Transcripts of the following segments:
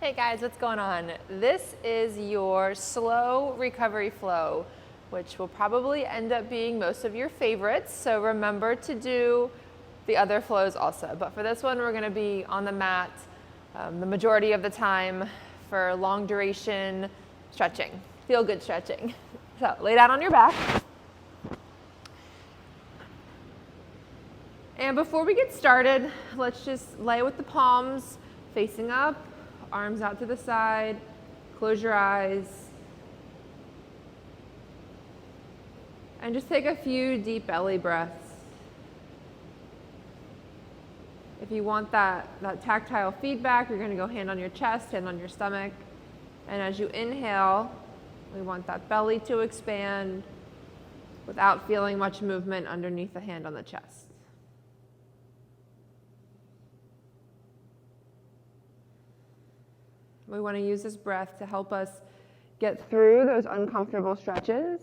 Hey guys, what's going on? This is your slow recovery flow, which will probably end up being most of your favorites. So remember to do the other flows also. But for this one, we're gonna be on the mat the majority of the time for long duration stretching, feel good stretching. So lay down on your back. And before we get started, let's just lay with the palms facing up, arms out to the side, close your eyes, and just take a few deep belly breaths. If you want that tactile feedback, you're going to go hand on your chest, hand on your stomach, and as you inhale, we want that belly to expand without feeling much movement underneath the hand on the chest. We want to use this breath to help us get through those uncomfortable stretches.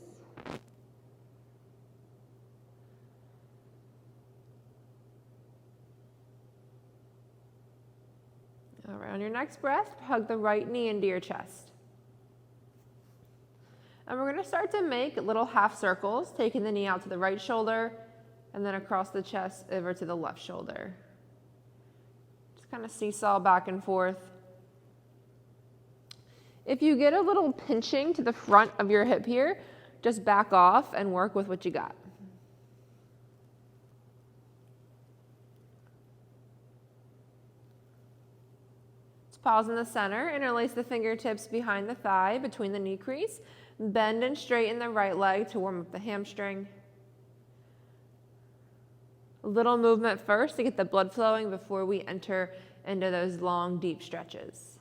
All right, on your next breath, hug the right knee into your chest. And we're going to start to make little half circles, taking the knee out to the right shoulder and then across the chest over to the left shoulder. Just kind of seesaw back and forth. If you get a little pinching to the front of your hip here, just back off and work with what you got. Let's pause in the center, interlace the fingertips behind the thigh between the knee crease, bend and straighten the right leg to warm up the hamstring. A little movement first to get the blood flowing before we enter into those long, deep stretches.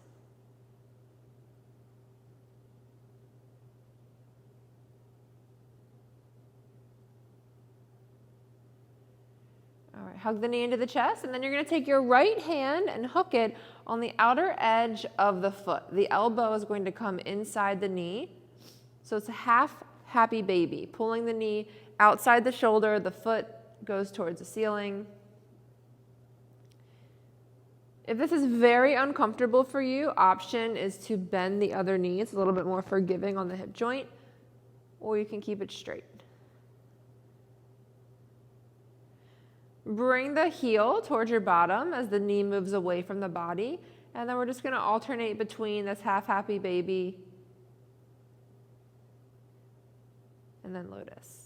All right, hug the knee into the chest, and then you're going to take your right hand and hook it on the outer edge of the foot. The elbow is going to come inside the knee. So it's a half happy baby, pulling the knee outside the shoulder, the foot goes towards the ceiling. If this is very uncomfortable for you, option is to bend the other knee. It's a little bit more forgiving on the hip joint, or you can keep it straight. Bring the heel towards your bottom as the knee moves away from the body. And then we're just going to alternate between this half happy baby and then lotus.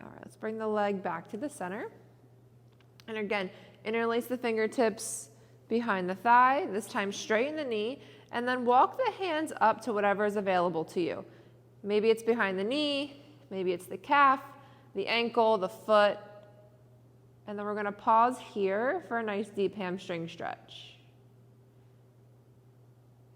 All right, let's bring the leg back to the center. And again, interlace the fingertips behind the thigh, this time straighten the knee, and then walk the hands up to whatever is available to you. Maybe it's behind the knee, maybe it's the calf, the ankle, the foot, and then we're going to pause here for a nice deep hamstring stretch.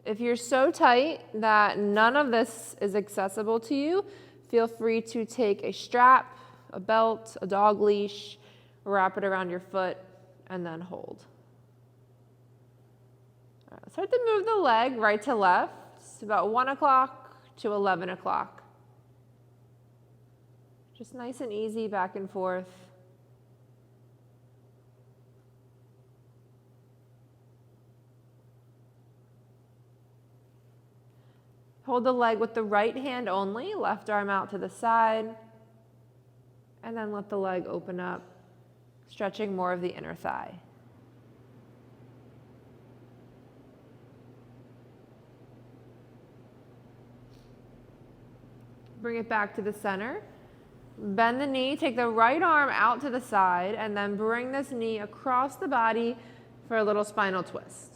If you're so tight that none of this is accessible to you, feel free to take a strap, a belt, a dog leash, wrap it around your foot, and then hold. Start to move the leg right to left. It's about 1 o'clock to 11 o'clock. Just nice and easy back and forth. Hold the leg with the right hand only, left arm out to the side, and then let the leg open up, stretching more of the inner thigh. Bring it back to the center. Bend the knee, take the right arm out to the side, and then bring this knee across the body for a little spinal twist.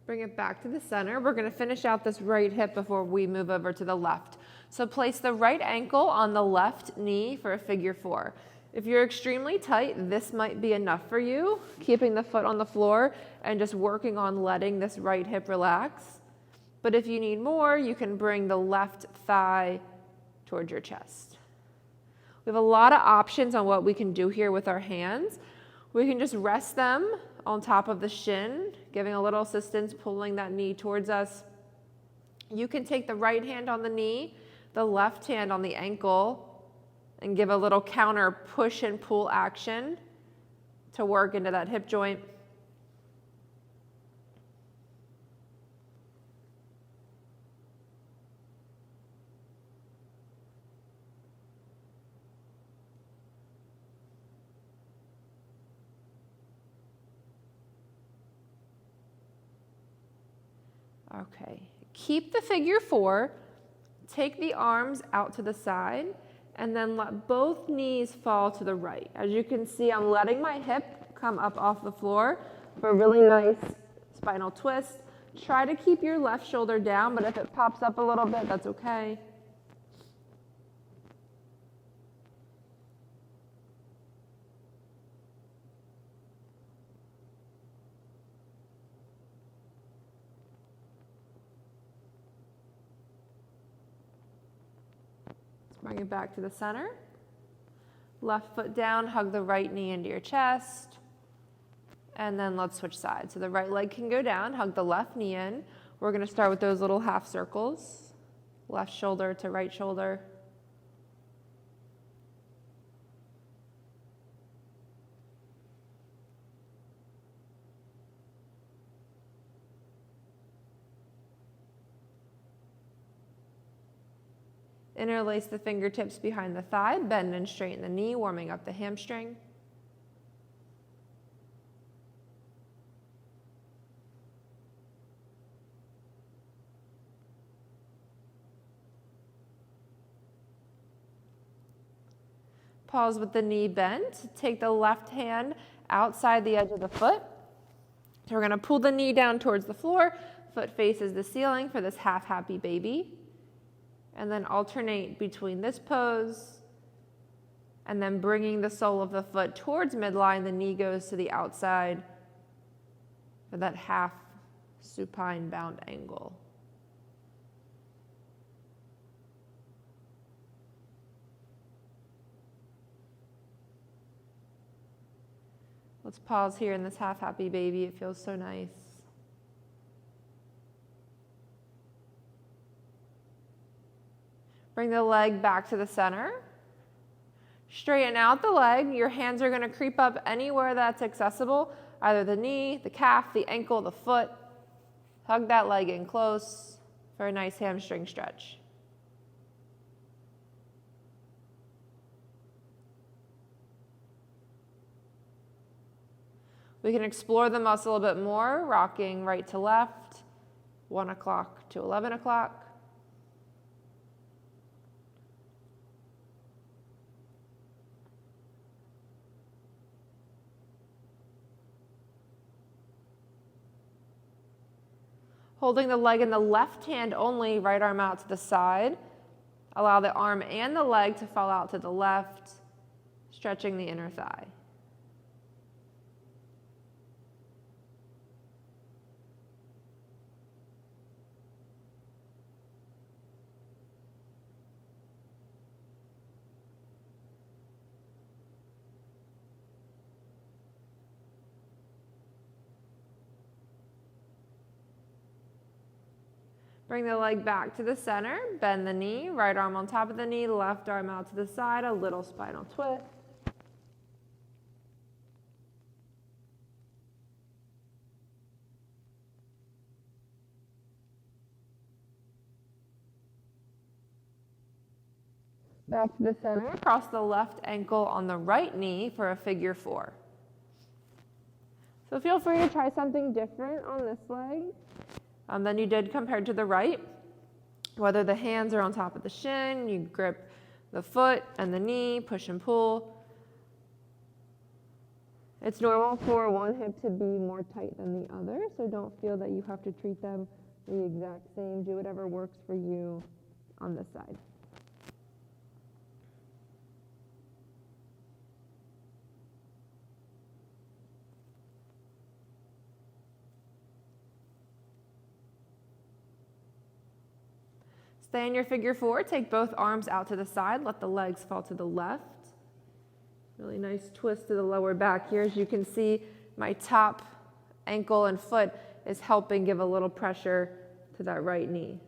Bring it back to the center. We're going to finish out this right hip before we move over to the left. So place the right ankle on the left knee for a figure 4. If you're extremely tight, this might be enough for you, keeping the foot on the floor and just working on letting this right hip relax. But if you need more, you can bring the left thigh towards your chest. We have a lot of options on what we can do here with our hands. We can just rest them on top of the shin, giving a little assistance, pulling that knee towards us. You can take the right hand on the knee, the left hand on the ankle, and give a little counter push and pull action to work into that hip joint. Okay, keep the figure four, take the arms out to the side, and then let both knees fall to the right. As you can see, I'm letting my hip come up off the floor for a really nice spinal twist. Try to keep your left shoulder down, but if it pops up a little bit, that's okay. Bring it back to the center. Left foot down, hug the right knee into your chest. And then let's switch sides. So the right leg can go down, hug the left knee in. We're going to start with those little half circles. Left shoulder to right shoulder. Interlace the fingertips behind the thigh, bend and straighten the knee, warming up the hamstring. Pause with the knee bent. Take the left hand outside the edge of the foot. So we're going to pull the knee down towards the floor. Foot faces the ceiling for this half happy baby. And then alternate between this pose and then bringing the sole of the foot towards midline. The knee goes to the outside for that half supine bound angle. Let's pause here in this half happy baby. It feels so nice. Bring the leg back to the center. Straighten out the leg. Your hands are going to creep up anywhere that's accessible, either the knee, the calf, the ankle, the foot. Hug that leg in close for a nice hamstring stretch. We can explore the muscle a bit more, rocking right to left, 1 o'clock to 11 o'clock. Holding the leg in the left hand only, right arm out to the side. Allow the arm and the leg to fall out to the left, stretching the inner thigh. Bring the leg back to the center, bend the knee, right arm on top of the knee, left arm out to the side, a little spinal twist. Back to the center, cross the left ankle on the right knee for a figure four. So feel free to try something different on this leg than you did compared to the right. Whether the hands are on top of the shin, you grip the foot and the knee, push and pull. It's normal for one hip to be more tight than the other, so don't feel that you have to treat them the exact same. Do whatever works for you on this side. Stay in your figure four. Take both arms out to the side. Let the legs fall to the left. Really nice twist to the lower back here. As you can see, my top ankle and foot is helping give a little pressure to that right knee.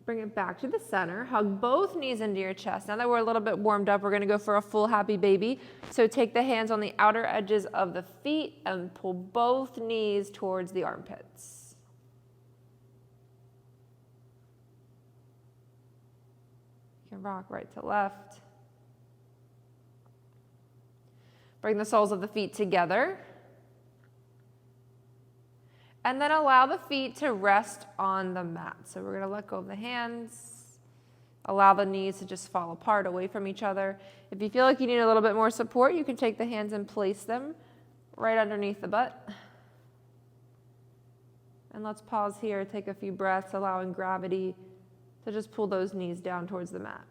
Bring it back to the center. Hug both knees into your chest. Now that we're a little bit warmed up, we're going to go for a full happy baby. So take the hands on the outer edges of the feet and pull both knees towards the armpits. You can rock right to left. Bring the soles of the feet together. And then allow the feet to rest on the mat. So we're going to let go of the hands. Allow the knees to just fall apart away from each other. If you feel like you need a little bit more support, you can take the hands and place them right underneath the butt. And let's pause here, take a few breaths, allowing gravity to just pull those knees down towards the mat.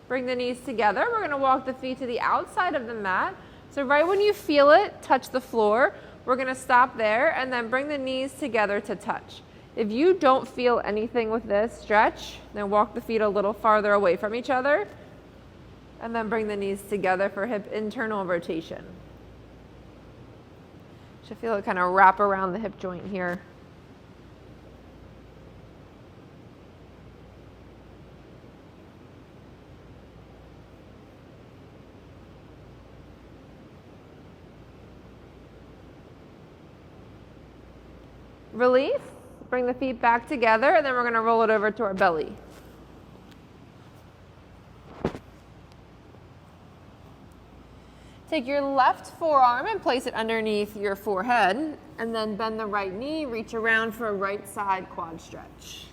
Bring the knees together. We're going to walk the feet to the outside of the mat. So right when you feel it touch the floor, we're going to stop there and then bring the knees together to touch. If you don't feel anything with this stretch, then walk the feet a little farther away from each other and then bring the knees together for hip internal rotation. Should feel it kind of wrap around the hip joint here. Release, bring the feet back together, and then we're going to roll it over to our belly. Take your left forearm and place it underneath your forehead, and then bend the right knee, reach around for a right side quad stretch.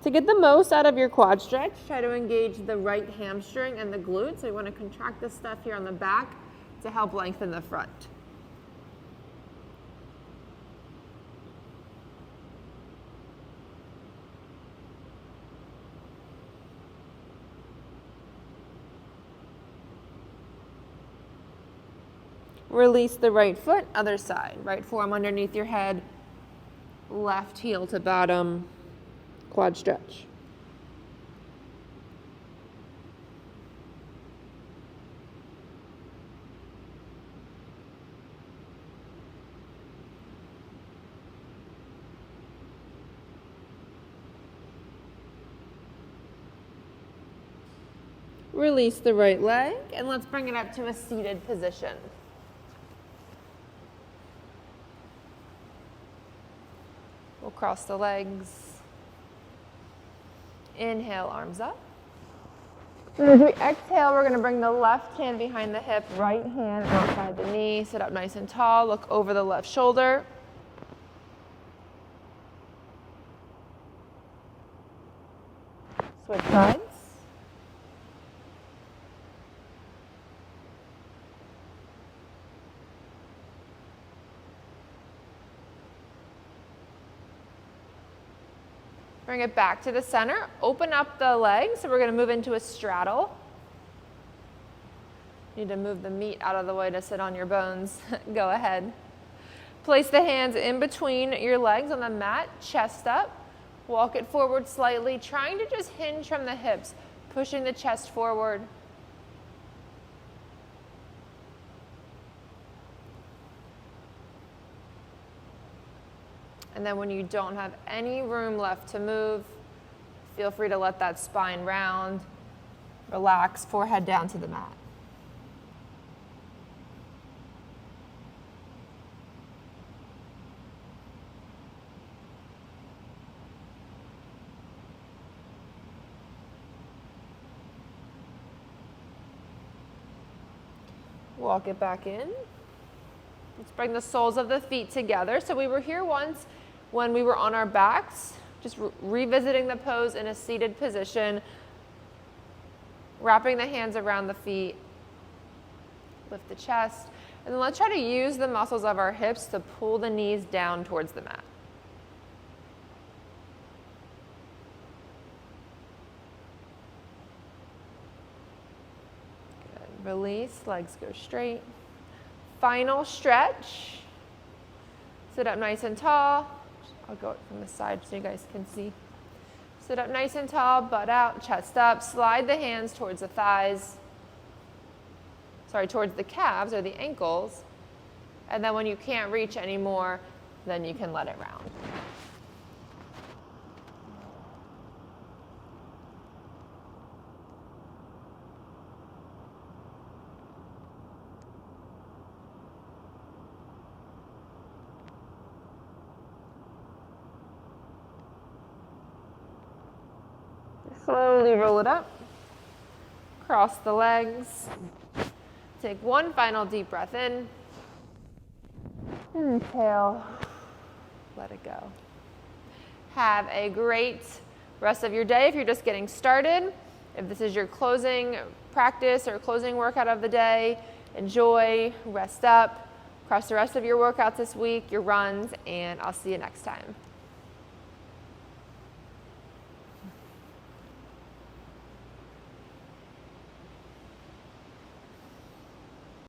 To get the most out of your quad stretch, try to engage the right hamstring and the glute. So you want to contract the stuff here on the back to help lengthen the front. Release the right foot, other side. Right forearm underneath your head, left heel to bottom, quad stretch. Release the right leg, and let's bring it up to a seated position. We'll cross the legs. Inhale, arms up. And as we exhale, we're going to bring the left hand behind the hip, right hand outside the knee. Sit up nice and tall. Look over the left shoulder. Switch sides. Bring it back to the center. Open up the legs. So we're going to move into a straddle. Need to move the meat out of the way to sit on your bones. Go ahead. Place the hands in between your legs on the mat, chest up. Walk it forward slightly, trying to just hinge from the hips, pushing the chest forward. And then when you don't have any room left to move, feel free to let that spine round. Relax, forehead down to the mat. Walk it back in. Let's bring the soles of the feet together. So we were here once when we were on our backs, just revisiting the pose in a seated position, wrapping the hands around the feet, lift the chest, and then let's try to use the muscles of our hips to pull the knees down towards the mat. Good. Release, legs go straight. Final stretch. Sit up nice and tall. I'll go from the side so you guys can see. Sit up nice and tall, butt out, chest up. Slide the hands towards the thighs. Sorry, towards the calves or the ankles. And then when you can't reach anymore, then you can let it round. Slowly roll it up, cross the legs, take one final deep breath in, inhale, let it go. Have a great rest of your day if you're just getting started. If this is your closing practice or closing workout of the day, enjoy, rest up, cross the rest of your workouts this week, your runs, and I'll see you next time.